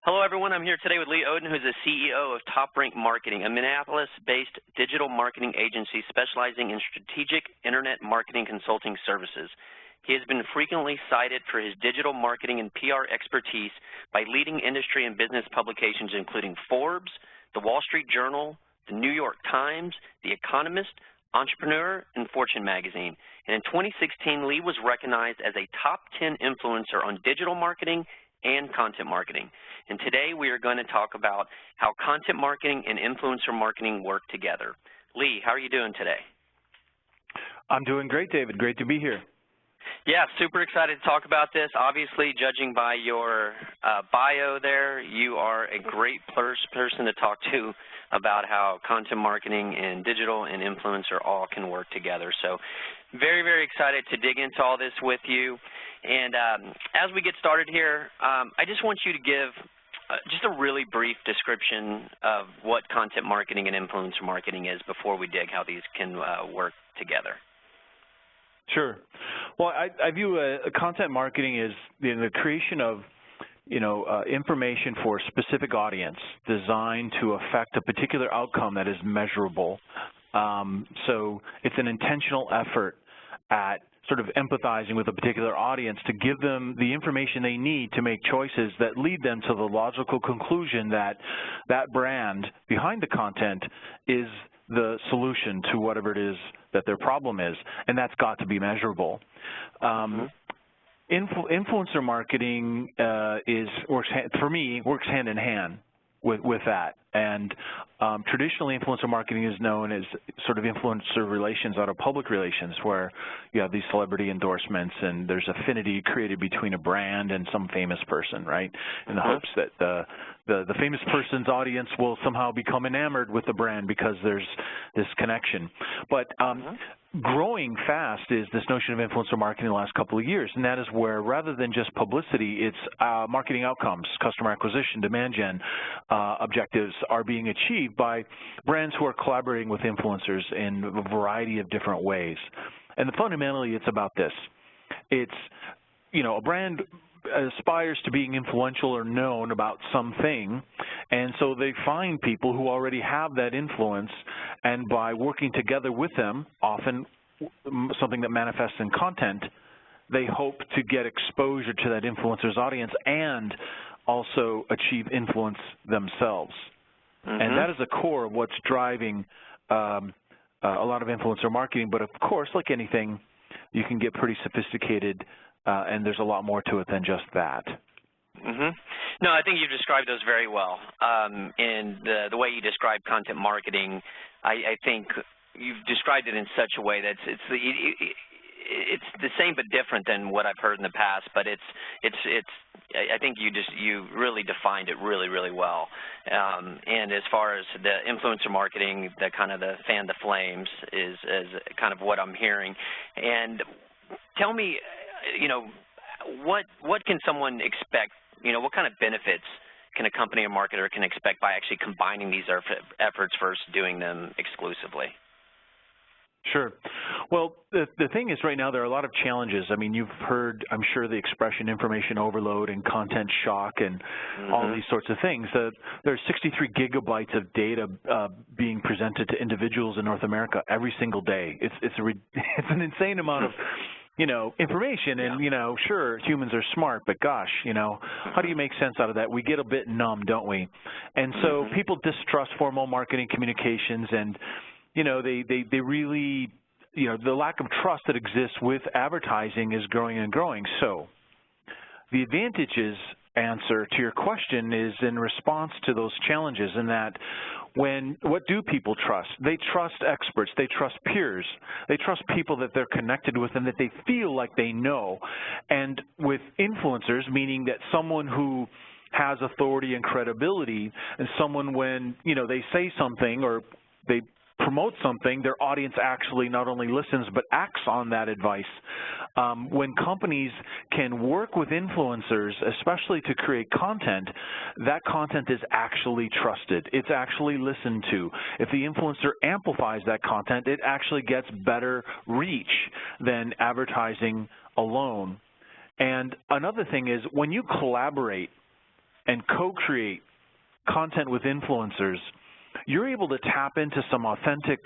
Hello, everyone. I'm here today with Lee Odden, who's the CEO of TopRank Marketing, a Minneapolis-based digital marketing agency specializing in strategic internet marketing consulting services. He has been frequently cited for his digital marketing and PR expertise by leading industry and business publications including Forbes, The Wall Street Journal, The New York Times, The Economist, Entrepreneur, and Fortune magazine. And in 2016, Lee was recognized as a top 10 influencer on digital marketing and content marketing. And today we are going to talk about how content marketing and influencer marketing work together. Lee, how are you doing today? I'm doing great, David. Great to be here. Yeah, super excited to talk about this. Obviously, judging by your bio there, you are a great person to talk to about how content marketing and digital and influencer all can work together. So very, very excited to dig into all this with you. And as we get started here, I just want you to give just a really brief description of what content marketing and influencer marketing is before we dig how these can work together. Sure. Well, I view content marketing as the creation of information for a specific audience designed to affect a particular outcome that is measurable. So it's an intentional effort at sort of empathizing with a particular audience to give them the information they need to make choices that lead them to the logical conclusion that that brand behind the content is the solution to whatever it is that their problem is, and that's got to be measurable. Influencer marketing works hand in hand with that. And traditionally, influencer marketing is known as sort of influencer relations out of public relations, where you have these celebrity endorsements and there's affinity created between a brand and some famous person, right, in the hopes that the famous person's audience will somehow become enamored with the brand because there's this connection. But growing fast is this notion of influencer marketing in the last couple of years, and that is where rather than just publicity, it's marketing outcomes, customer acquisition, demand gen objectives are being achieved by brands who are collaborating with influencers in a variety of different ways. And fundamentally, it's about this. It's, a brand aspires to being influential or known about something, and so they find people who already have that influence, and by working together with them, often something that manifests in content, they hope to get exposure to that influencer's audience and also achieve influence themselves. And that is the core of what's driving a lot of influencer marketing. But of course, like anything, you can get pretty sophisticated, and there's a lot more to it than just that. No, I think you've described those very well. And the way you describe content marketing, I think you've described it in such a way that it's the same but different than what I've heard in the past. But I think you really defined it really, really well. And as far as the influencer marketing, the kind of the fan the flames is kind of what I'm hearing. And tell me, what can someone expect? What kind of benefits can a company or marketer can expect by actually combining these efforts versus doing them exclusively? Sure. Well, the thing is right now there are a lot of challenges. I mean, you've heard, I'm sure, the expression information overload and content shock and all these sorts of things. There's 63 gigabytes of data being presented to individuals in North America every single day. It's an insane amount of information, and, sure, humans are smart, but gosh, how do you make sense out of that? We get a bit numb, don't we? And so people distrust formal marketing communications, and, they really, the lack of trust that exists with advertising is growing and growing. So the advantages answer to your question is in response to those challenges, in that what do people trust? They trust experts. They trust peers. They trust people that they're connected with and that they feel like they know. And with influencers, meaning that someone who has authority and credibility, and someone when, they say something or they promote something, their audience actually not only listens but acts on that advice. When companies can work with influencers, especially to create content, that content is actually trusted. It's actually listened to. If the influencer amplifies that content, it actually gets better reach than advertising alone. And another thing is when you collaborate and co-create content with influencers, you're able to tap into some authentic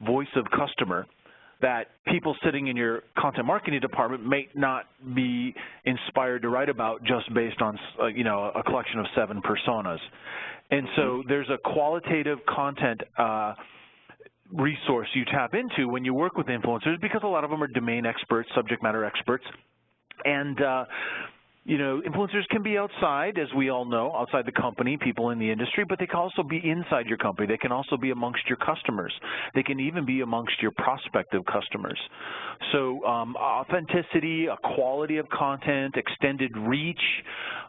voice of customer that people sitting in your content marketing department may not be inspired to write about just based on, you know, a collection of 7 personas. And so there's a qualitative content resource you tap into when you work with influencers, because a lot of them are domain experts, subject matter experts. And you know, influencers can be outside, as we all know, outside the company, people in the industry, but they can also be inside your company. They can also be amongst your customers. They can even be amongst your prospective customers. So authenticity, a quality of content, extended reach,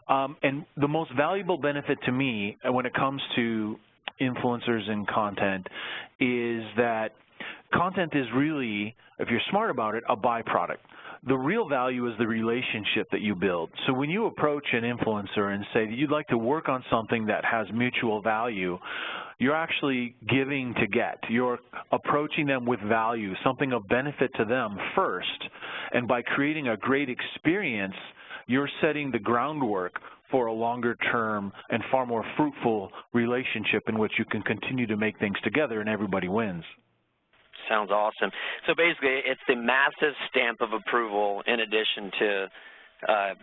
and the most valuable benefit to me when it comes to influencers and content is that content is really, if you're smart about it, a byproduct. The real value is the relationship that you build. So when you approach an influencer and say that you'd like to work on something that has mutual value, you're actually giving to get. You're approaching them with value, something of benefit to them first, and by creating a great experience, you're setting the groundwork for a longer-term and far more fruitful relationship in which you can continue to make things together and everybody wins. Sounds awesome. So basically, it's the massive stamp of approval in addition to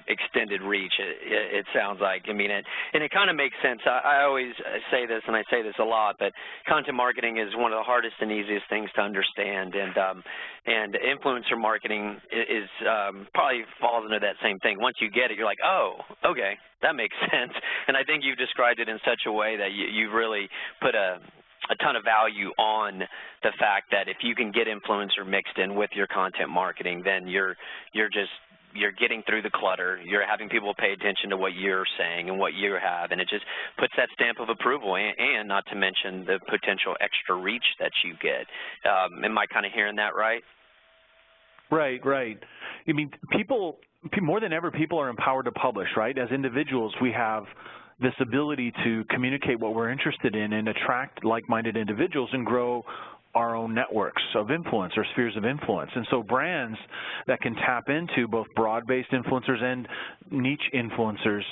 extended reach, it sounds like. I mean, and it kind of makes sense. I always say this, and I say this a lot, but content marketing is one of the hardest and easiest things to understand, and influencer marketing is probably falls into that same thing. Once you get it, you're like, oh, okay, that makes sense. And I think you've described it in such a way that you've really put a ton of value on the fact that if you can get influencer mixed in with your content marketing, then you're getting through the clutter. You're having people pay attention to what you're saying and what you have, and it just puts that stamp of approval, and not to mention the potential extra reach that you get. Am I kind of hearing that right? Right, right. I mean, people, more than ever, people are empowered to publish, right? As individuals, we have this ability to communicate what we're interested in and attract like-minded individuals and grow our own networks of influence or spheres of influence. And so brands that can tap into both broad-based influencers and niche influencers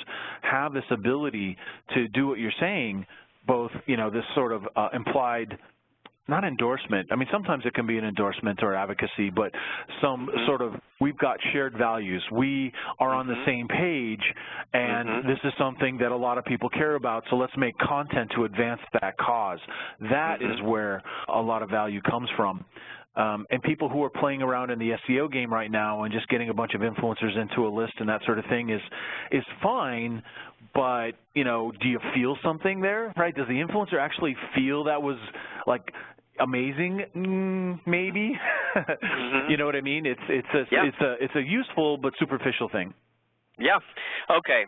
have this ability to do what you're saying, both, you know, this sort of implied, not endorsement. I mean, sometimes it can be an endorsement or advocacy, but some sort of, we've got shared values. We are on the same page, and this is something that a lot of people care about, so let's make content to advance that cause. That is where a lot of value comes from. And people who are playing around in the SEO game right now and just getting a bunch of influencers into a list and that sort of thing is fine, but, you know, do you feel something there, right? Does the influencer actually feel that was, like, amazing? Maybe. You know what I mean? It's a useful but superficial thing. Yeah. Okay.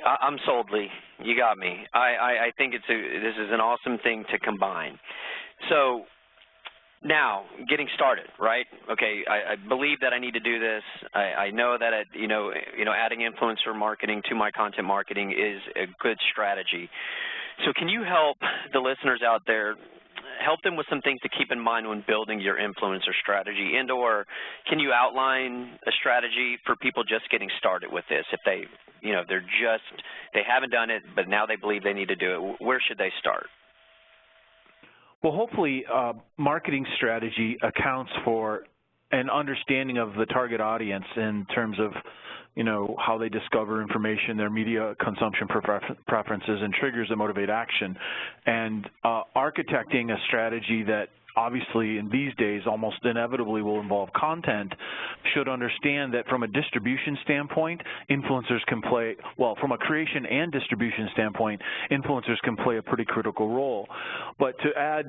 I'm sold, Lee. You got me. I think this is an awesome thing to combine. So now, getting started, right? Okay, I believe that I need to do this. I know that adding influencer marketing to my content marketing is a good strategy. So can you help the listeners out there, help them with some things to keep in mind when building your influencer strategy, and/or can you outline a strategy for people just getting started with this? If they, they haven't done it, but now they believe they need to do it, where should they start? Well, hopefully, marketing strategy accounts for an understanding of the target audience in terms of, how they discover information, their media consumption preferences, and triggers that motivate action, and architecting a strategy that obviously in these days almost inevitably will involve content, should understand that from a distribution standpoint, influencers can play, well, from a creation and distribution standpoint, influencers can play a pretty critical role. But to add,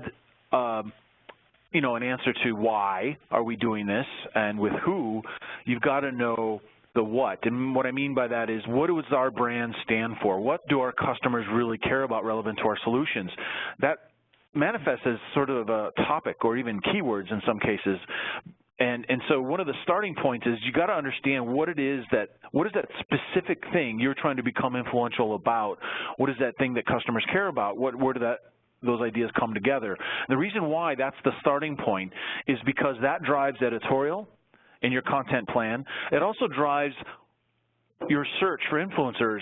an answer to why are we doing this and with who, you've got to know the what. And what I mean by that is, what does our brand stand for? What do our customers really care about relevant to our solutions? That manifests as sort of a topic or even keywords in some cases. And so one of the starting points is you got to understand what is that specific thing you're trying to become influential about? What is that thing that customers care about? Where do those ideas come together? The reason why that's the starting point is because that drives editorial in your content plan. It also drives your search for influencers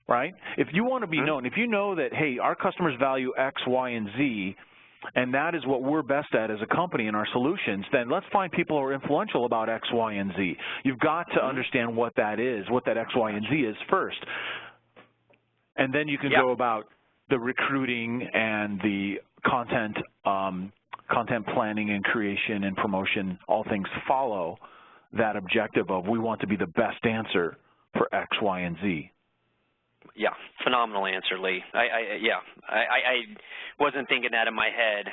right? If you want to be known, if you know that, hey, our customers value X, Y, and Z, and that is what we're best at as a company in our solutions, then let's find people who are influential about X, Y, and Z. You've got to understand what that is, what that X, Y, and Z is first. And then you can go about the recruiting and the content, content planning and creation and promotion. All things follow that objective of we want to be the best answer for X, Y, and Z. Yeah, phenomenal answer, Lee. I wasn't thinking that in my head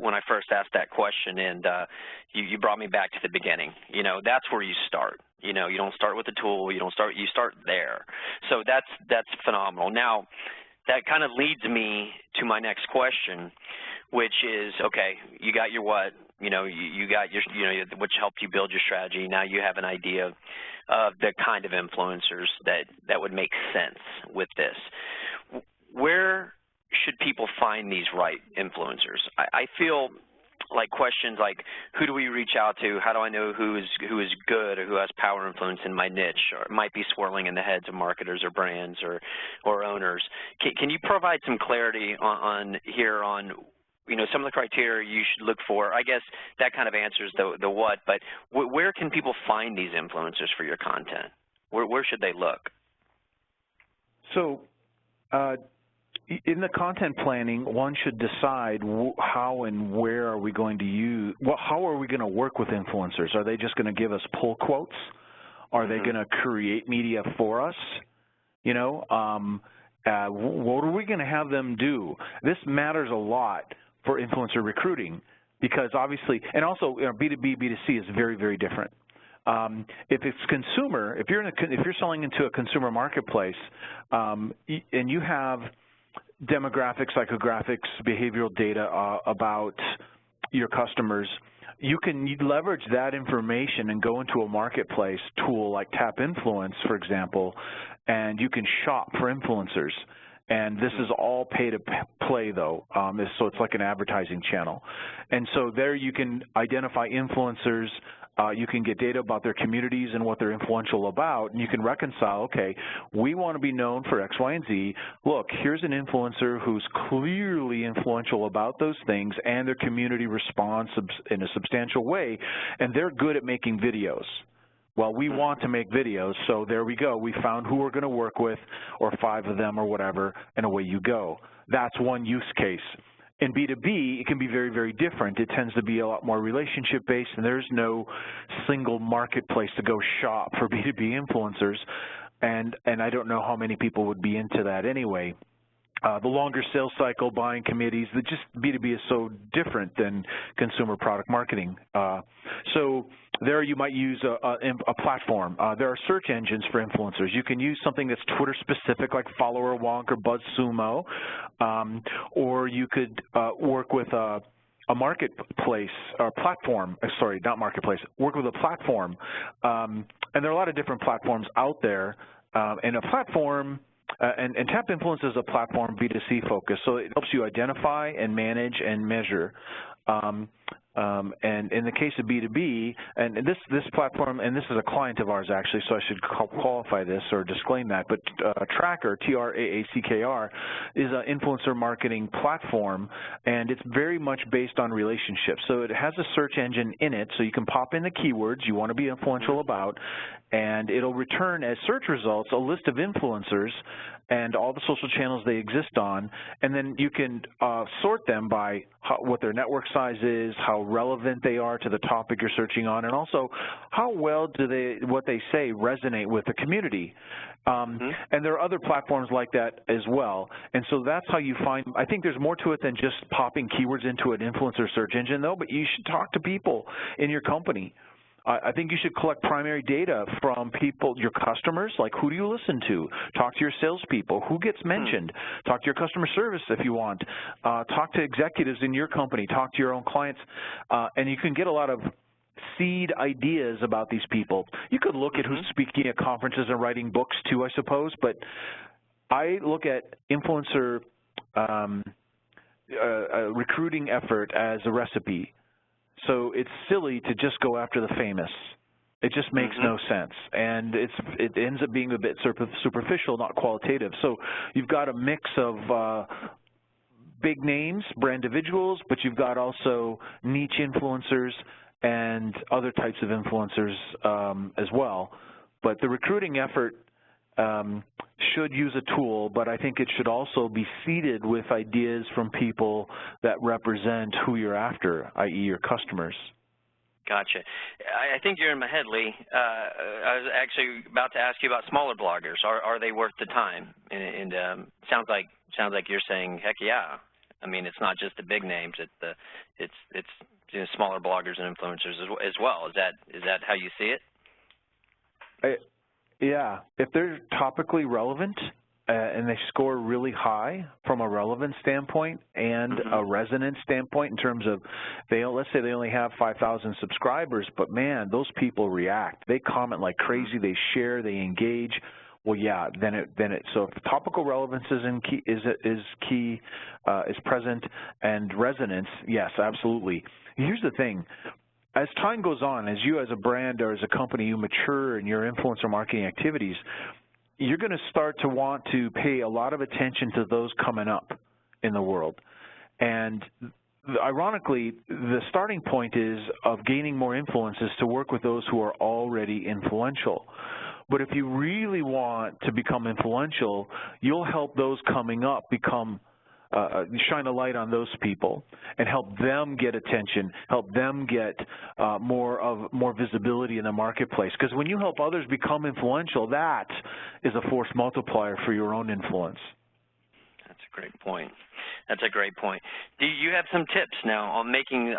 when I first asked that question, and you brought me back to the beginning. You know, that's where you start. You know, you don't start with the tool. You start there. So that's phenomenal. Now, that kind of leads me to my next question, which is, okay, you got your what, you got your, which helped you build your strategy. Now you have an idea of the kind of influencers that would make sense with this. Where should people find these right influencers? I feel like questions like, who do we reach out to? How do I know who is good or who has power influence in my niche, or might be swirling in the heads of marketers or brands or owners? Can you provide some clarity on some of the criteria you should look for? I guess that kind of answers the what, but where can people find these influencers for your content? Where should they look? So in the content planning, one should decide how and where are we going to use, how are we going to work with influencers? Are they just going to give us pull quotes? Are they going to create media for us? What are we going to have them do? This matters a lot for influencer recruiting, because obviously, and also B2B, B2C is very, very different. If it's consumer, if you're selling into a consumer marketplace, and you have demographics, psychographics, behavioral data about your customers, you can leverage that information and go into a marketplace tool like Tap Influence, for example, and you can shop for influencers. And this is all pay-to-play, though, so it's like an advertising channel. And so there you can identify influencers. You can get data about their communities and what they're influential about, and you can reconcile, okay, we want to be known for X, Y, and Z. Look, here's an influencer who's clearly influential about those things, and their community responds in a substantial way, and they're good at making videos. Well, we want to make videos, so there we go. We found who we're going to work with, or 5 of them or whatever, and away you go. That's one use case. In B2B, it can be very, very different. It tends to be a lot more relationship-based, and there's no single marketplace to go shop for B2B influencers, and I don't know how many people would be into that anyway. The longer sales cycle, buying committees, just B2B is so different than consumer product marketing. So there you might use a platform. There are search engines for influencers. You can use something that's Twitter-specific like Follower Wonk or BuzzSumo, or you could work with a marketplace or platform, sorry, not marketplace, work with a platform. And there are a lot of different platforms out there. And a platform, and Tap Influence is a platform B2C focus, so it helps you identify and manage and measure. And in the case of B2B, and this platform, and this is a client of ours actually, so I should qualify this or disclaim that, but Tracker, TRAACKR, is an influencer marketing platform, and it's very much based on relationships. So it has a search engine in it, so you can pop in the keywords you want to be influential about, and it'll return as search results a list of influencers and all the social channels they exist on, and then you can sort them by what their network size is, how relevant they are to the topic you're searching on, and also how well do what they say resonate with the community. And there are other platforms like that as well, and so that's how you find, I think there's more to it than just popping keywords into an influencer search engine, though, but you should talk to people in your company. I think you should collect primary data from people, your customers, like who do you listen to? Talk to your salespeople. Who gets mentioned? Talk to your customer service if you want. Talk to executives in your company. Talk to your own clients. And you can get a lot of seed ideas about these people. You could look at who's speaking at conferences and writing books too, I suppose, but I look at influencer recruiting effort as a recipe. So it's silly to just go after the famous. It just makes no sense, and it ends up being a bit superficial, not qualitative. So you've got a mix of big names, brand individuals, but you've got also niche influencers and other types of influencers as well. But the recruiting effort should use a tool, but I think it should also be seeded with ideas from people that represent who you're after, i.e. your customers. Gotcha. I think you're in my head, Lee. I was actually about to ask you about smaller bloggers. Are they worth the time? And sounds like you're saying, heck yeah. I mean, it's not just the big names. It's you know, smaller bloggers and influencers as well. Is that how you see it? Yeah. If they're topically relevant and they score really high from a relevance standpoint and a resonance standpoint in terms of let's say they only have 5,000 subscribers, but man, those people react. They comment like crazy. They share. They engage. Well, yeah. So if topical relevance is present, and resonance, yes, absolutely. Here's the thing. As time goes on, as you as a brand or as a company, you mature in your influencer marketing activities, you're going to start to want to pay a lot of attention to those coming up in the world. And ironically, the starting point of gaining more influence is to work with those who are already influential. But if you really want to become influential, you'll help those coming up shine a light on those people and help them get attention, help them get more visibility in the marketplace. Because when you help others become influential, that is a force multiplier for your own influence. That's a great point. That's a great point. Do you have some tips now on making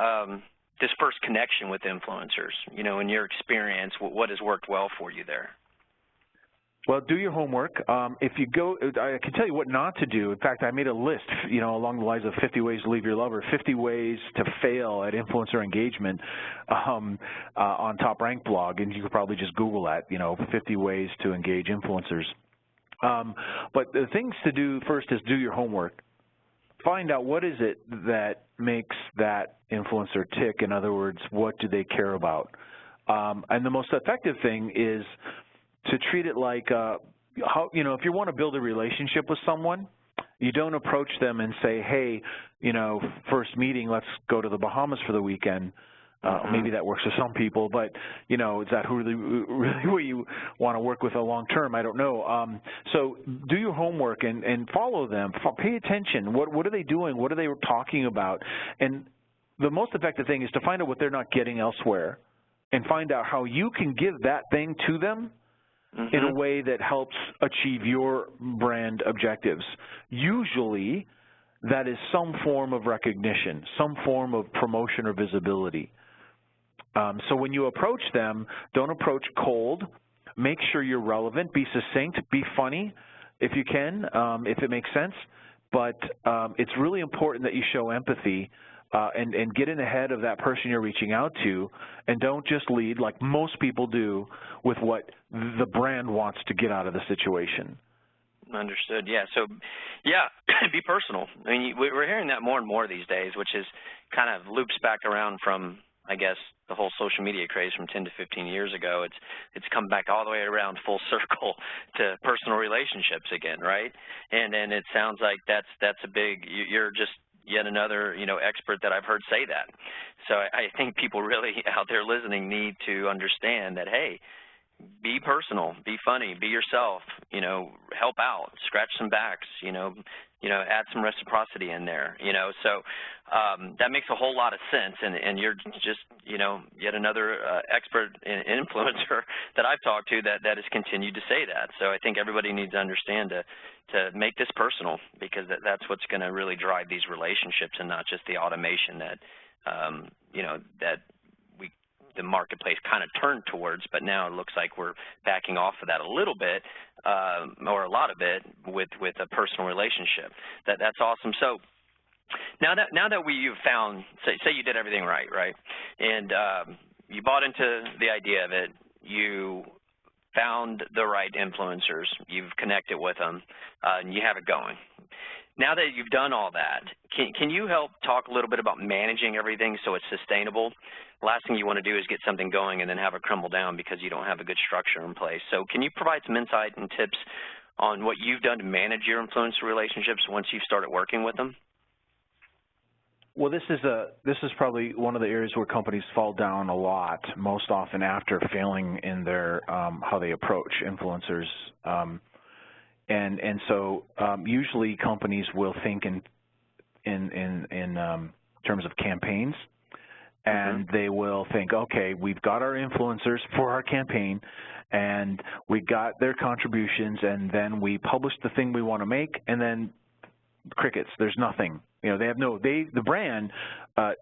this first connection with influencers? You know, in your experience, what has worked well for you there? Well, do your homework. If you go, I can tell you what not to do. In fact, I made a list, you know, along the lines of 50 ways to leave your lover, 50 ways to fail at influencer engagement on TopRank blog, and you could probably just Google that, you know, 50 ways to engage influencers. But the things to do first is do your homework. Find out what is it that makes that influencer tick. In other words, what do they care about? And the most effective thing is to treat it like, you know, if you want to build a relationship with someone, you don't approach them and say, hey, you know, first meeting, let's go to the Bahamas for the weekend. Maybe that works for some people, but, you know, is that really who you want to work with a long term? I don't know. So do your homework and follow them. Pay attention. What are they doing? What are they talking about? And the most effective thing is to find out what they're not getting elsewhere and find out how you can give that thing to them in a way that helps achieve your brand objectives. Usually, that is some form of recognition, some form of promotion or visibility. So when you approach them, don't approach cold. Make sure you're relevant. Be succinct. Be funny if you can, if it makes sense. But it's really important that you show empathy and get in ahead of that person you're reaching out to, and don't just lead like most people do with what the brand wants to get out of the situation. Understood. Yeah. So, yeah, be personal. I mean, we're hearing that more and more these days, which is kind of loops back around from, I guess, the whole social media craze from 10 to 15 years ago. It's come back all the way around full circle to personal relationships again, right? And it sounds like that's a big. You're just yet another, you know, expert that I've heard say that. So I think people really out there listening need to understand that, hey, be personal, be funny, be yourself, you know, help out, scratch some backs, you know, add some reciprocity in there, you know. So that makes a whole lot of sense, and you're just, you know, yet another expert influencer that I've talked to that has continued to say that. So I think everybody needs to understand to make this personal, because that's what's going to really drive these relationships, and not just the automation that, you know, that the marketplace kind of turned towards, but now it looks like we're backing off of that a little bit, or a lot of it, with a personal relationship. That's awesome. So now that you've found, say you did everything right, and you bought into the idea of it, you found the right influencers, you've connected with them, and you have it going. Now that you've done all that, can you help talk a little bit about managing everything so it's sustainable? The last thing you want to do is get something going and then have it crumble down because you don't have a good structure in place. So can you provide some insight and tips on what you've done to manage your influencer relationships once you've started working with them? Well, this is probably one of the areas where companies fall down a lot, most often after failing in their how they approach influencers. And so usually companies will think in terms of campaigns, and they will think, okay, we've got our influencers for our campaign, and we got their contributions, and then we publish the thing we want to make, and then crickets. There's nothing. You know, the brand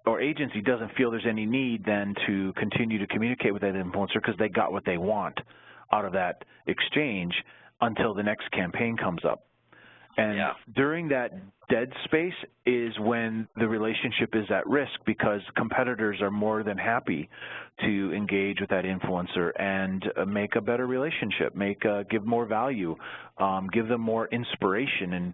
or agency doesn't feel there's any need then to continue to communicate with that influencer because they got what they want out of that exchange until the next campaign comes up. And during that dead space is when the relationship is at risk because competitors are more than happy to engage with that influencer and make a better relationship, give more value, give them more inspiration and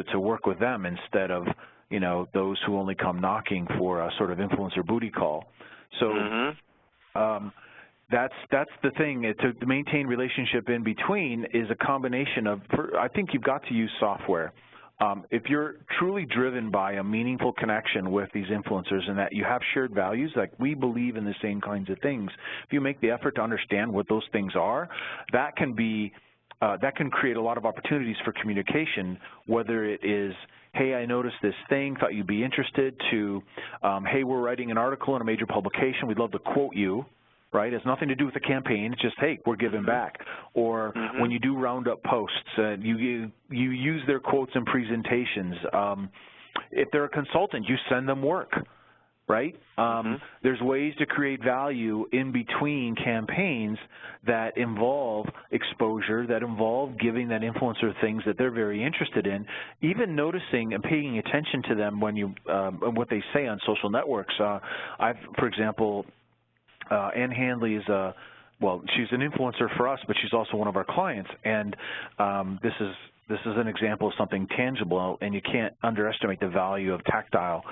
to work with them instead of, you know, those who only come knocking for a sort of influencer booty call. So that's the thing. To maintain relationship in between is a combination of, I think you've got to use software. If you're truly driven by a meaningful connection with these influencers and that you have shared values, like we believe in the same kinds of things, if you make the effort to understand what those things are, that can create a lot of opportunities for communication, whether it is, hey, I noticed this thing, thought you'd be interested, to, hey, we're writing an article in a major publication, we'd love to quote you. Right? It has nothing to do with the campaign. It's just, hey, we're giving back. Or when you do roundup posts, you use their quotes and presentations. If they're a consultant, you send them work, right? There's ways to create value in between campaigns that involve exposure, that involve giving that influencer things that they're very interested in, even noticing and paying attention to them when you what they say on social networks. For example, Ann Handley is well, she's an influencer for us, but she's also one of our clients, and this is an example of something tangible, and you can't underestimate the value of tactile.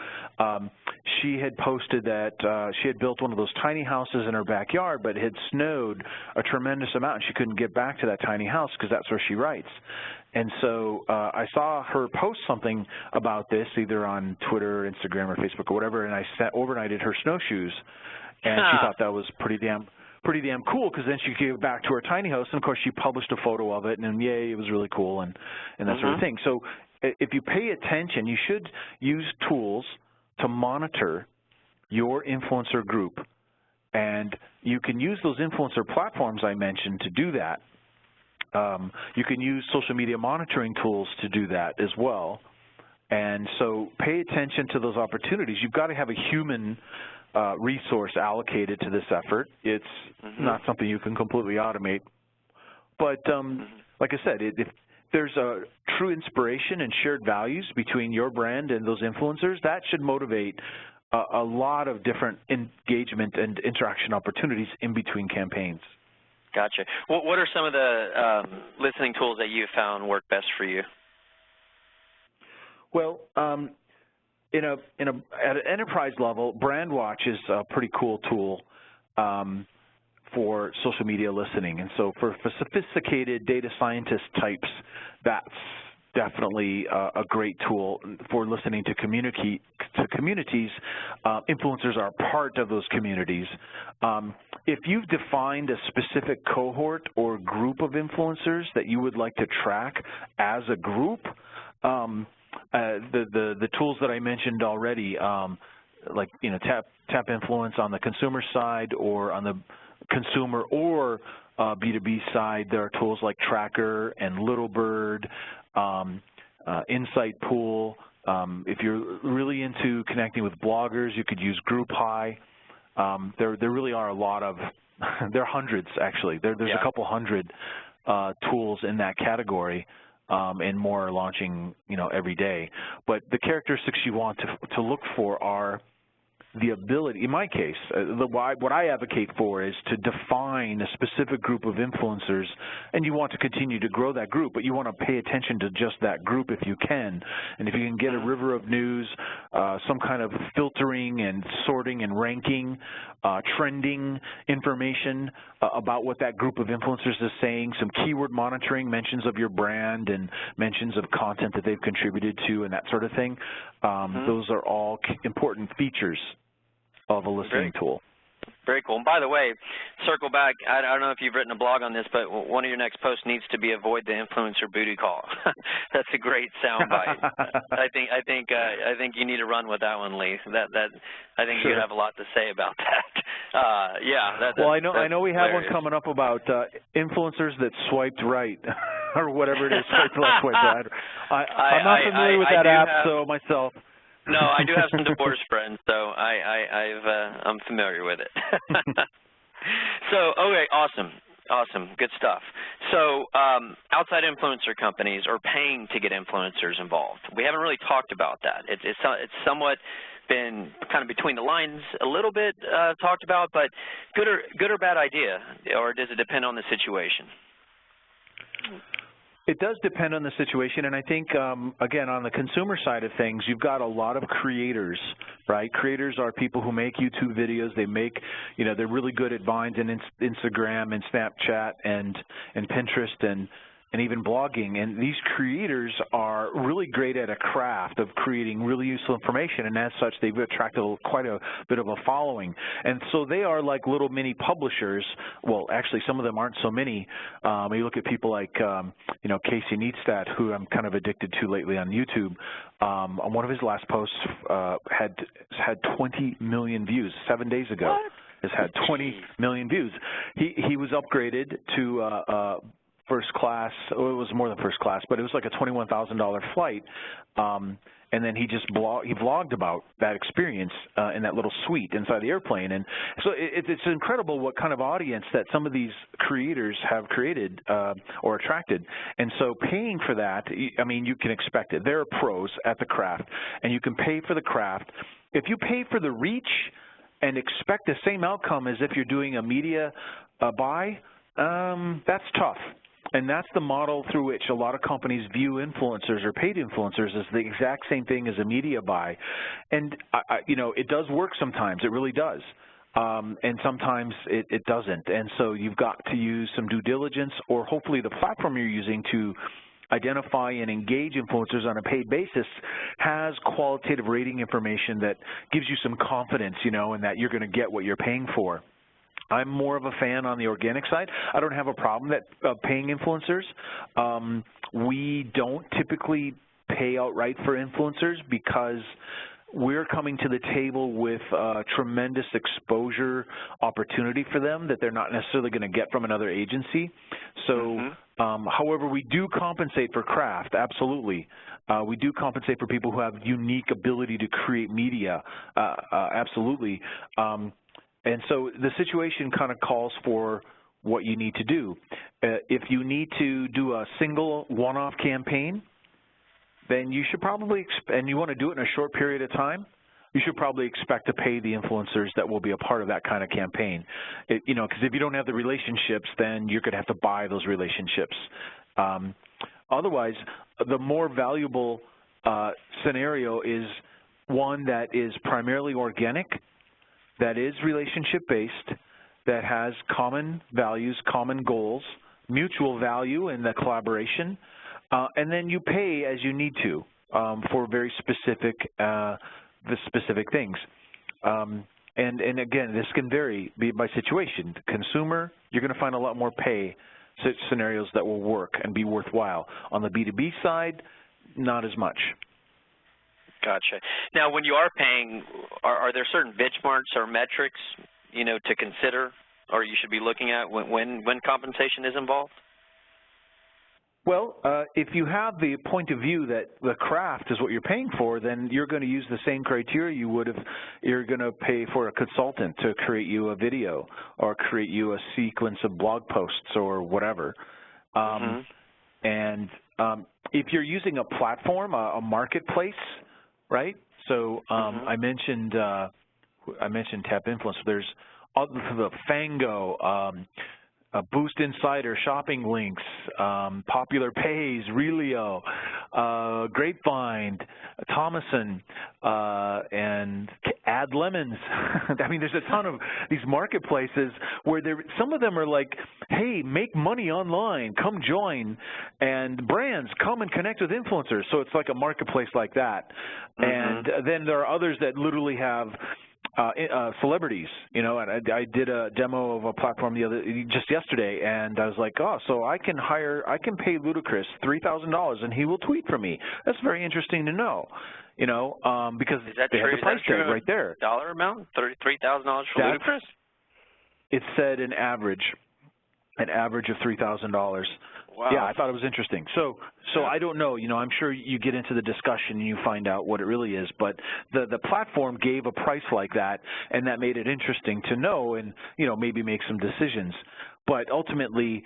She had posted that she had built one of those tiny houses in her backyard, but it had snowed a tremendous amount, and she couldn't get back to that tiny house because that's where she writes. And so I saw her post something about this, either on Twitter, Instagram, or Facebook, or whatever, and I overnighted her snowshoes. And she thought that was pretty damn cool because then she could give back to her tiny house, and of course she published a photo of it, and yay, it was really cool and that sort of thing. So if you pay attention, you should use tools to monitor your influencer group, and you can use those influencer platforms I mentioned to do that. You can use social media monitoring tools to do that as well. And so pay attention to those opportunities. You've got to have a human resource allocated to this effort. It's not something you can completely automate. But like I said, if there's a true inspiration and shared values between your brand and those influencers, that should motivate a lot of different engagement and interaction opportunities in between campaigns. Gotcha. What are some of the listening tools that you found work best for you? Well, at an enterprise level, BrandWatch is a pretty cool tool for social media listening. And so for sophisticated data scientist types, that's definitely a great tool for listening to communities. Influencers are part of those communities. If you've defined a specific cohort or group of influencers that you would like to track as a group, the tools that I mentioned already, like Tap Influence on the consumer side or on the consumer or B2B side, there are tools like Tracker and Littlebird, Insight Pool. If you're really into connecting with bloggers, you could use GroupHigh. There really are a lot of, there are hundreds actually. There's a couple hundred tools in that category. And more are launching, every day. But the characteristics you want to look for are the ability, in my case, what I advocate for is to define a specific group of influencers, and you want to continue to grow that group, but you want to pay attention to just that group if you can. And if you can get a river of news, some kind of filtering and sorting and ranking, trending information about what that group of influencers is saying, some keyword monitoring, mentions of your brand and mentions of content that they've contributed to and that sort of thing, those are all important features of a listening tool. Very cool. And by the way, circle back, I don't know if you've written a blog on this, but one of your next posts needs to be avoid the influencer booty call. That's a great soundbite. I think you need to run with that one, Lee. I think you have a lot to say about that. Well, I know we have one coming up about influencers that swiped right or whatever it is, swiped left, swiped right. I'm not familiar with that app, so myself. No, I do have some divorce friends, so I'm familiar with it. So, okay, awesome, good stuff. So, outside influencer companies are paying to get influencers involved. We haven't really talked about that. It's somewhat been kind of between the lines a little bit talked about, but good or bad idea, or does it depend on the situation? It does depend on the situation, and I think, again, on the consumer side of things, you've got a lot of creators, right? Creators are people who make YouTube videos. They make, they're really good at Vines and Instagram and Snapchat and Pinterest and even blogging, and these creators are really great at a craft of creating really useful information, and as such, they've attracted quite a bit of a following. And so they are like little mini publishers. Well, actually, some of them aren't so many. You look at people like, Casey Neistat, who I'm kind of addicted to lately on YouTube. On one of his last posts had 20 million views 7 days ago. What? Has had 20 million views. He was upgraded to first class. Well, it was more than first class, but it was like a $21,000 flight. And then he vlogged about that experience in that little suite inside the airplane. And so it's incredible what kind of audience that some of these creators have created or attracted. And so paying for that, I mean, you can expect it. They're pros at the craft, and you can pay for the craft. If you pay for the reach and expect the same outcome as if you're doing a media buy, that's tough. And that's the model through which a lot of companies view influencers or paid influencers as the exact same thing as a media buy. And, it does work sometimes. It really does. And sometimes it doesn't. And so you've got to use some due diligence, or hopefully the platform you're using to identify and engage influencers on a paid basis has qualitative rating information that gives you some confidence, in that you're going to get what you're paying for. I'm more of a fan on the organic side. I don't have a problem paying influencers. We don't typically pay outright for influencers because we're coming to the table with tremendous exposure opportunity for them that they're not necessarily going to get from another agency. So, however, we do compensate for craft, absolutely. We do compensate for people who have unique ability to create media, absolutely. And so the situation kind of calls for what you need to do. If you need to do a single one-off campaign, then you should probably, and you want to do it in a short period of time, you should probably expect to pay the influencers that will be a part of that kind of campaign. Because if you don't have the relationships, then you're going to have to buy those relationships. Otherwise, the more valuable scenario is one that is primarily organic, that is relationship-based, that has common values, common goals, mutual value in the collaboration, and then you pay as you need to for very specific things. And again, this can vary by situation. Consumer, you're going to find a lot more pay scenarios that will work and be worthwhile. On the B2B side, not as much. Gotcha. Now, when you are paying, are there certain benchmarks or metrics, to consider, or you should be looking at when compensation is involved? Well, if you have the point of view that the craft is what you're paying for, then you're going to use the same criteria you would if you're going to pay for a consultant to create you a video or create you a sequence of blog posts or whatever. And if you're using a platform, a marketplace, right? So I mentioned, I mentioned Tap Influence. There's the Fango, Boost Insider, Shopping Links, Popular Pays, Relio, Grapevine, Thomason, and Ad Lemons. I mean, there's a ton of these marketplaces where some of them are like, hey, make money online, come join, and brands, come and connect with influencers. So it's like a marketplace like that. And then there are others that literally have celebrities, you know, and I did a demo of a platform just yesterday, and I was like, oh, so I can pay Ludacris $3,000 and he will tweet for me. That's very interesting to know, you know, because they have the price tag right there. Dollar amount, $3,000 for Ludacris? It said an average of $3,000. Wow. Yeah, I thought it was interesting. So I don't know. You know, I'm sure you get into the discussion and you find out what it really is. But the platform gave a price like that, and that made it interesting to know and, you know, maybe make some decisions. But ultimately,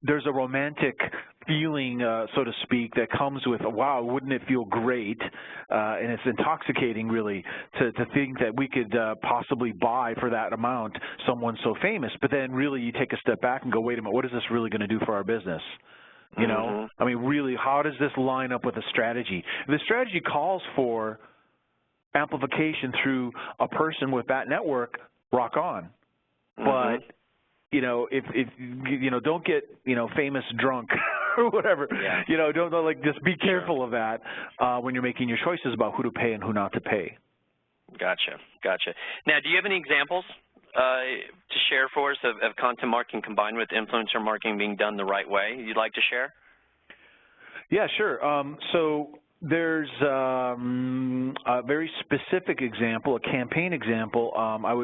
there's a romantic feeling, so to speak, that comes with, wow, wouldn't it feel great? And it's intoxicating, really, to think that we could possibly buy for that amount someone so famous. But then really you take a step back and go, wait a minute, what is this really going to do for our business? You know, I mean, really, how does this line up with a strategy? The strategy calls for amplification through a person with that network, rock on. But you know, if you know, don't get, you know, famous drunk or whatever. Yeah. You know, don't like, just be careful of that when you're making your choices about who to pay and who not to pay. Gotcha. Now, do you have any examples to share for us of content marketing combined with influencer marketing being done the right way you'd like to share? Yeah, sure. So there's a very specific example, a campaign example.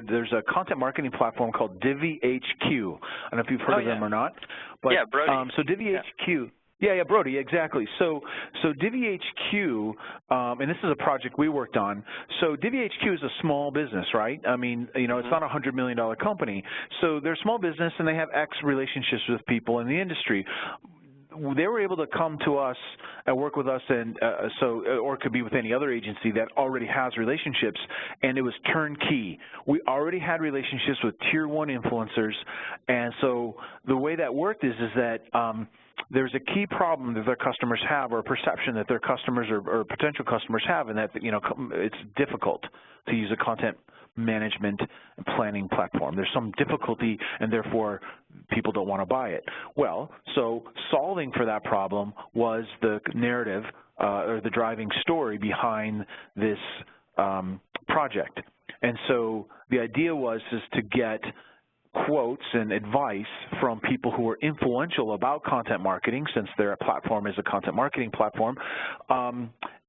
There's a content marketing platform called Divi HQ. I don't know if you've heard of them or not. But, yeah, Brody. So Divi HQ. Yeah, Brody, exactly. So Divi HQ, and this is a project we worked on. So Divi HQ is a small business, right? I mean, you know, it's not a $100 million company. So they're a small business, and they have X relationships with people in the industry. They were able to come to us and work with us, and or it could be with any other agency that already has relationships, and it was turnkey. We already had relationships with tier 1 influencers, and so the way that worked is that there's a key problem that their customers have, or a perception that their customers or potential customers have, and that, you know, it's difficult to use a content management and planning platform. There's some difficulty, and therefore people don't want to buy it. Well, so solving for that problem was the narrative or the driving story behind this project. And so the idea was to get quotes and advice from people who are influential about content marketing, since their platform is a content marketing platform.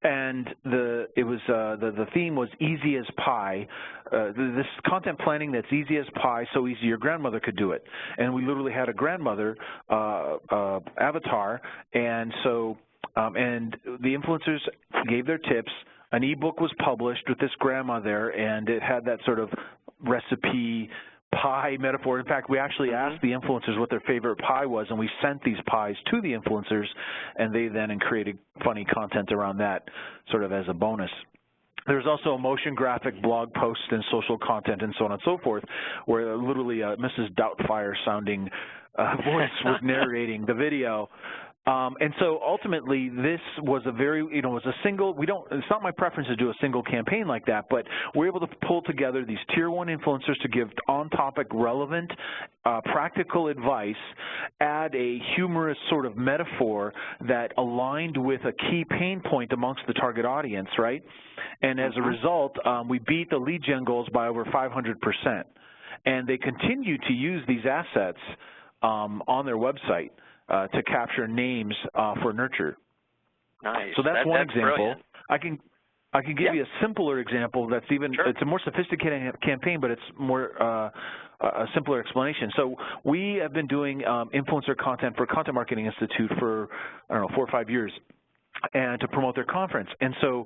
And the theme was easy as pie. This content planning that's easy as pie, so easy your grandmother could do it. And we literally had a grandmother avatar, and so and the influencers gave their tips. An ebook was published with this grandma there, and it had that sort of recipe pie metaphor. In fact, we actually asked the influencers what their favorite pie was, and we sent these pies to the influencers, and they then created funny content around that sort of as a bonus. There's also a motion graphic, blog posts, and social content, and so on and so forth, where literally Mrs. Doubtfire-sounding voice was narrating the video. And so ultimately, this was a very, you know, was a single, it's not my preference to do a single campaign like that, but we're able to pull together these tier 1 influencers to give on-topic, relevant, practical advice, add a humorous sort of metaphor that aligned with a key pain point amongst the target audience, right? And as a result, we beat the lead gen goals by over 500%. And they continue to use these assets on their website to capture names for nurture. Nice. So that's one example. Brilliant. I can give you a simpler example that's even, it's a more sophisticated campaign, but it's more a simpler explanation. So we have been doing influencer content for Content Marketing Institute for, I don't know, 4 or 5 years, and to promote their conference. And so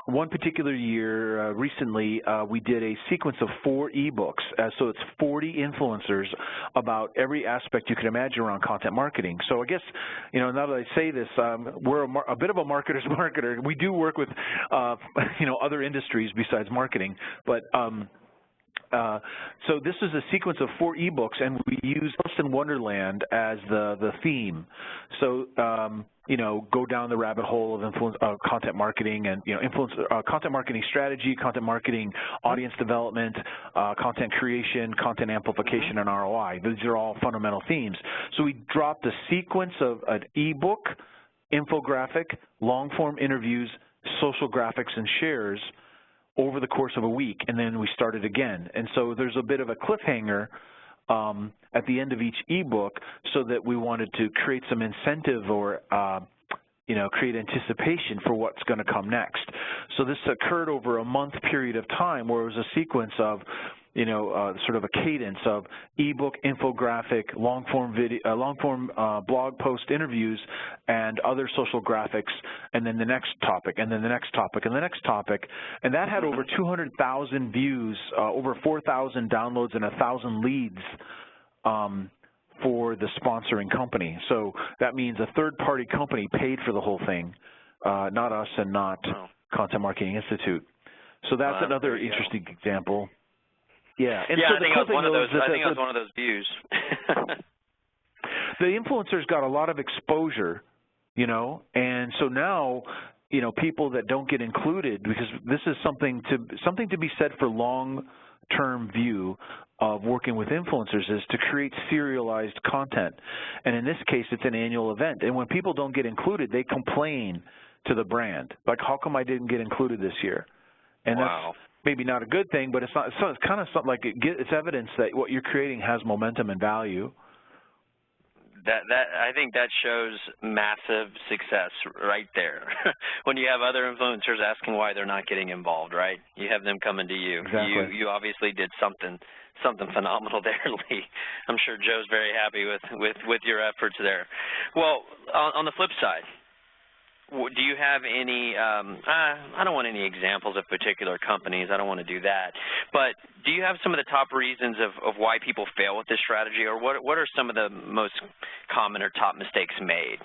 one particular year recently, we did a sequence of 4 ebooks. So it's 40 influencers about every aspect you can imagine around content marketing. So I guess, now that I say this, we're a bit of a marketer's marketer. We do work with, other industries besides marketing, but so this is a sequence of 4 ebooks, and we use Alice in Wonderland as the theme. So, go down the rabbit hole of content marketing and, content marketing strategy, content marketing audience development, content creation, content amplification, and ROI. These are all fundamental themes. So we dropped a sequence of an ebook, infographic, long-form interviews, social graphics, and shares over the course of a week, and then we started again. And so there's a bit of a cliffhanger at the end of each ebook, so that we wanted to create some incentive or create anticipation for what's going to come next. So this occurred over a month period of time, where it was a sequence of sort of a cadence of ebook, infographic, long-form video, blog post interviews, and other social graphics, and then the next topic, and then the next topic, and the next topic. And that had over 200,000 views, over 4,000 downloads, and 1,000 leads for the sponsoring company. So that means a third-party company paid for the whole thing, not us and not Content Marketing Institute. So that's another interesting example. Yeah, and so I think I was one of those views. The influencers got a lot of exposure, and so now, people that don't get included, because this is something to be said for long-term view of working with influencers, is to create serialized content. And in this case, it's an annual event. And when people don't get included, they complain to the brand, like, how come I didn't get included this year? And that's maybe not a good thing, but it's not. So it's kind of something like it's evidence that what you're creating has momentum and value. I think that shows massive success right there. When you have other influencers asking why they're not getting involved, right? You have them coming to you. Exactly. You obviously did something phenomenal there, Lee. I'm sure Joe's very happy with your efforts there. Well, on the flip side, do you have any, I don't want any examples of particular companies, I don't want to do that, but do you have some of the top reasons of why people fail with this strategy, or what are some of the most common or top mistakes made?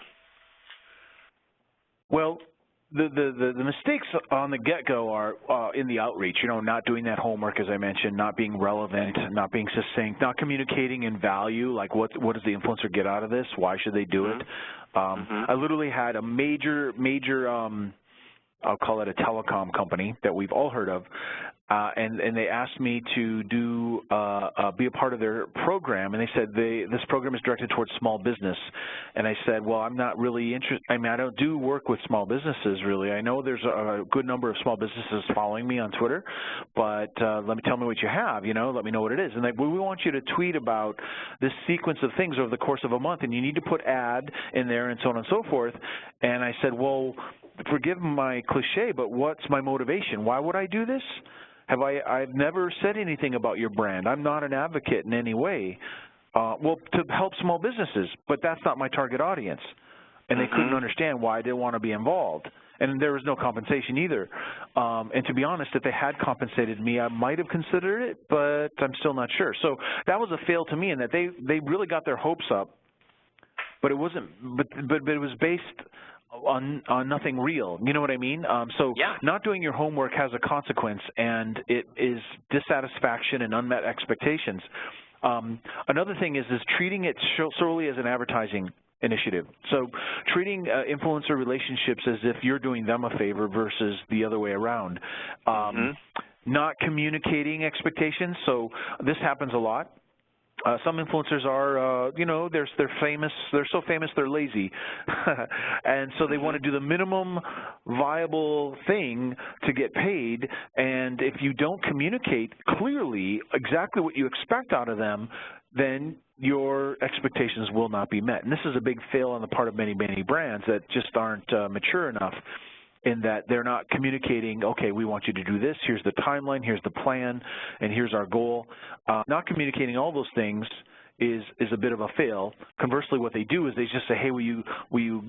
Well, the mistakes on the get-go are in the outreach, not doing that homework, as I mentioned, not being relevant, not being succinct, not communicating in value, like what does the influencer get out of this, why should they do it? I literally had a major I'll call it a telecom company that we've all heard of, and they asked me to be a part of their program, and they said this program is directed towards small business, and I said, well, I'm not really interested. I mean, I don't do work with small businesses really. I know there's a good number of small businesses following me on Twitter, but tell me what you have, let me know what it is. And they, well, we want you to tweet about this sequence of things over the course of a month, and you need to put ad in there and so on and so forth. And I said, well, forgive my cliche, but what's my motivation? Why would I do this? I've never said anything about your brand. I'm not an advocate in any way. Well, to help small businesses, but that's not my target audience. And they couldn't understand why I didn't want to be involved. And there was no compensation either. And to be honest, if they had compensated me, I might have considered it, but I'm still not sure. So that was a fail to me in that they really got their hopes up, but it wasn't. But it was based on nothing real. You know what I mean? So not doing your homework has a consequence, and it is dissatisfaction and unmet expectations. Another thing is treating it solely as an advertising initiative. So treating influencer relationships as if you're doing them a favor versus the other way around. Not communicating expectations. So this happens a lot. Some influencers are, they're famous. They're so famous they're lazy, and so they want to do the minimum viable thing to get paid. And if you don't communicate clearly exactly what you expect out of them, then your expectations will not be met. And this is a big fail on the part of many brands that just aren't mature enough, in that they're not communicating, okay, we want you to do this, here's the timeline, here's the plan, and here's our goal. Not communicating all those things is a bit of a fail. Conversely, what they do is they just say, hey, will you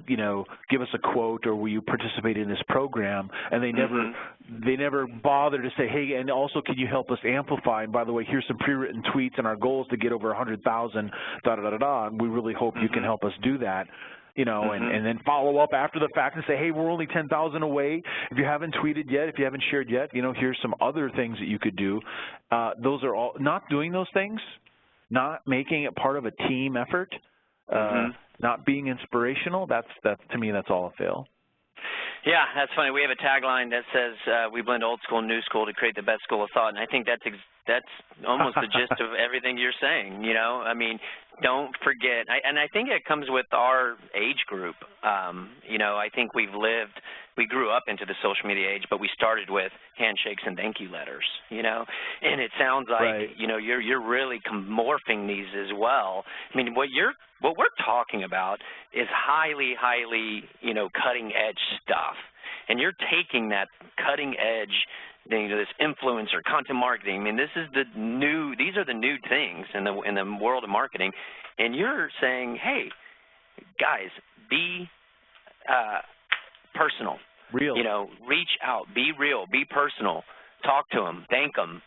give us a quote, or will you participate in this program? And they never bother to say, hey, and also can you help us amplify? And by the way, here's some pre-written tweets, and our goal is to get over 100,000, and we really hope you can help us do that. And then follow up after the fact and say, hey, we're only 10,000 away. If you haven't tweeted yet, if you haven't shared yet, here's some other things that you could do. Those are all, not doing those things, not making it part of a team effort, not being inspirational, that's to me, that's all a fail. Yeah, that's funny. We have a tagline that says we blend old school and new school to create the best school of thought, and I think that's almost the gist of everything you're saying, I mean, don't forget, and I think it comes with our age group. I think we grew up into the social media age, but we started with handshakes and thank you letters, and it sounds like, you're really morphing these as well. I mean, what we're talking about is highly, cutting edge stuff, and you're taking that cutting edge, this influencer, content marketing. I mean, these are the new things in the world of marketing, and you're saying, hey, guys, be personal. Real. Reach out, be real, be personal, talk to them, thank them.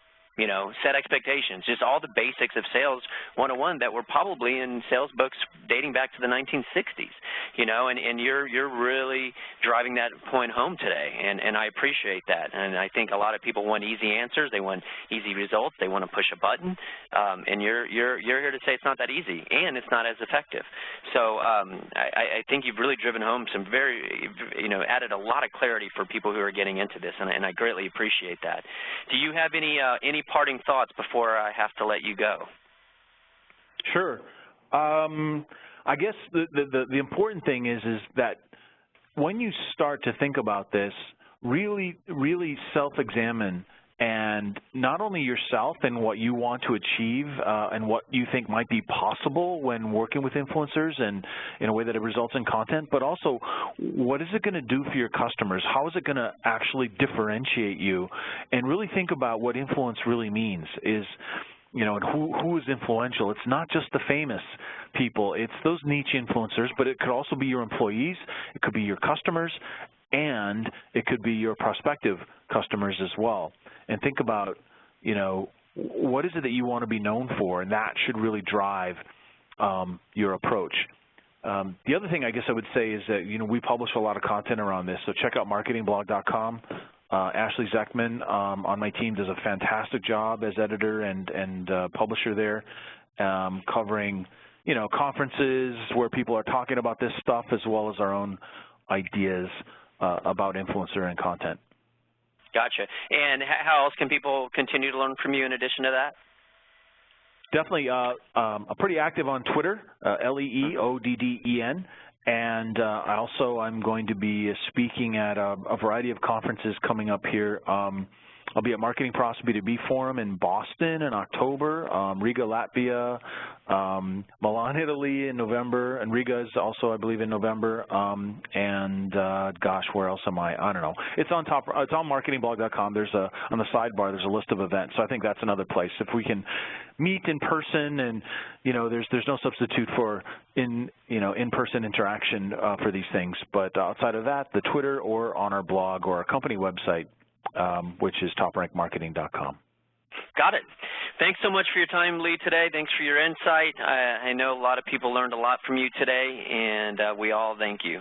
Set expectations, just all the basics of sales 101 that were probably in sales books dating back to the 1960s, and you're really driving that point home today, and I appreciate that. And I think a lot of people want easy answers, they want easy results, they want to push a button, and you're here to say it's not that easy, and it's not as effective. So I think you've really driven home some very, added a lot of clarity for people who are getting into this, and I greatly appreciate that. Do you have any parting thoughts before I have to let you go? Sure. I guess the important thing is that when you start to think about this, really self-examine, and not only yourself and what you want to achieve and what you think might be possible when working with influencers and in a way that it results in content, but also what is it going to do for your customers? How is it going to actually differentiate you? And really think about what influence really means is, and who is influential. It's not just the famous people. It's those niche influencers, but it could also be your employees. It could be your customers, and it could be your prospective customers as well. And think about, what is it that you want to be known for, and that should really drive your approach. The other thing I guess I would say is that, we publish a lot of content around this, so check out marketingblog.com. Ashley Zeckman on my team does a fantastic job as editor and publisher there, covering, conferences where people are talking about this stuff, as well as our own ideas about influencer and content. Gotcha. And how else can people continue to learn from you in addition to that? Definitely pretty active on Twitter, LeeOdden, and I'm going to be speaking at a variety of conferences coming up here. I'll be at Marketing Pros B2B Forum in Boston in October, Riga, Latvia, Milan, Italy in November, and Riga is also, I believe, in November. Gosh, where else am I? I don't know. It's on marketingblog.com. There's on the sidebar, there's a list of events. So I think that's another place. If we can meet in person, and there's no substitute for in-person interaction for these things. But outside of that, the Twitter or on our blog or our company website, which is toprankmarketing.com. Got it. Thanks so much for your time, Lee, today. Thanks for your insight. I know a lot of people learned a lot from you today, and we all thank you.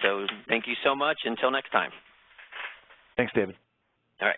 So thank you so much. Until next time. Thanks, David. All right.